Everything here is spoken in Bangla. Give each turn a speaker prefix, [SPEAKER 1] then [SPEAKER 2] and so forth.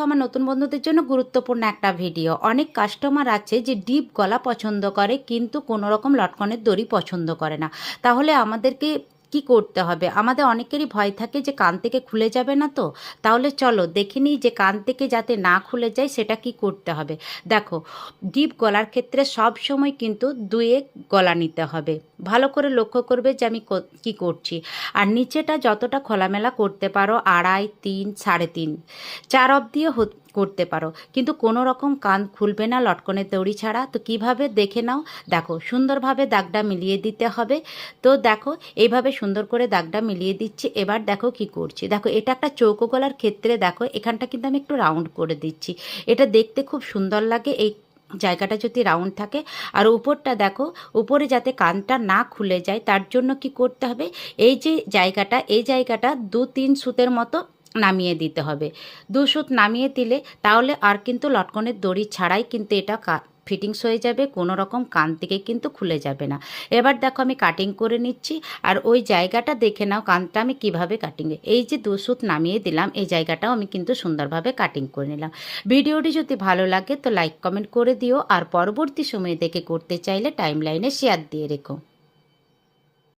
[SPEAKER 1] আমার নতুন বন্ধুদের জন্য গুরুত্বপূর্ণ একটা ভিডিও। অনেক কাস্টমার আছে যে ডিপ গলা পছন্দ করে কিন্তু কোনো রকম লটকনের দড়ি পছন্দ করে না। তাহলে আমাদেরকে কি করতে হবে? আমাদের অনেকেরই ভয় থাকে যে কান থেকে খুলে যাবে না তো। তাহলে চলো দেখে নিই যে কান থেকে যাতে না খুলে যায় সেটা কি করতে হবে। দেখো, ডিপ গলার ক্ষেত্রে সব সময় কিন্তু দুয়ে গলা নিতে হবে। ভালো করে লক্ষ্য করবে যে আমি কি করছি। আর নিচেটা যতটা খোলামেলা করতে পারো, 2.5, 3, 3.5, 4 অবধিও করতে পারো, কিন্তু কোনো রকম কান খুলবে না লটকনের দড়ি ছাড়া। তো কিভাবে দেখে নাও। দেখো, সুন্দরভাবে দাগটা মিলিয়ে দিতে হবে। তো দেখো, এইভাবে সুন্দর করে দাগটা মিলিয়ে দিচ্ছি। এবার দেখো কি করছি। দেখো, এটা একটা চৌকো গলার ক্ষেত্রে দেখো এখানটা কিন্তু আমি একটু রাউন্ড করে দিচ্ছি। এটা দেখতে খুব সুন্দর লাগে এই জায়গাটা যদি রাউন্ড থাকে। আর উপরটা দেখো, উপরে যাতে কানটা না খুলে যায় তার জন্য কি করতে হবে, এই যে জায়গাটা, এই জায়গাটা 2-3 সুতের মতো নামিয়ে দিতে হবে। 2 সুত নামিয়ে দিলে তাহলে আর কিন্তু লটকনের দড়ি ছাড়াই কিন্তু এটা ফিটিংস হয়ে যাবে, কোনো রকম কান থেকে কিন্তু খুলে যাবে না। এবার দেখো আমি কাটিং করে নিচ্ছি। আর ওই জায়গাটা দেখে নাও কানটা আমি কিভাবে কাটিংয়ে, এই যে 2 সুত নামিয়ে দিলাম এই জায়গাটাও আমি কিন্তু সুন্দরভাবে কাটিং করে নিলাম। ভিডিওটি যদি ভালো লাগে তো লাইক কমেন্ট করে দিও, আর পরবর্তী সময়ে দেখে করতে চাইলে টাইমলাইনে শেয়ার দিয়ে রেখো।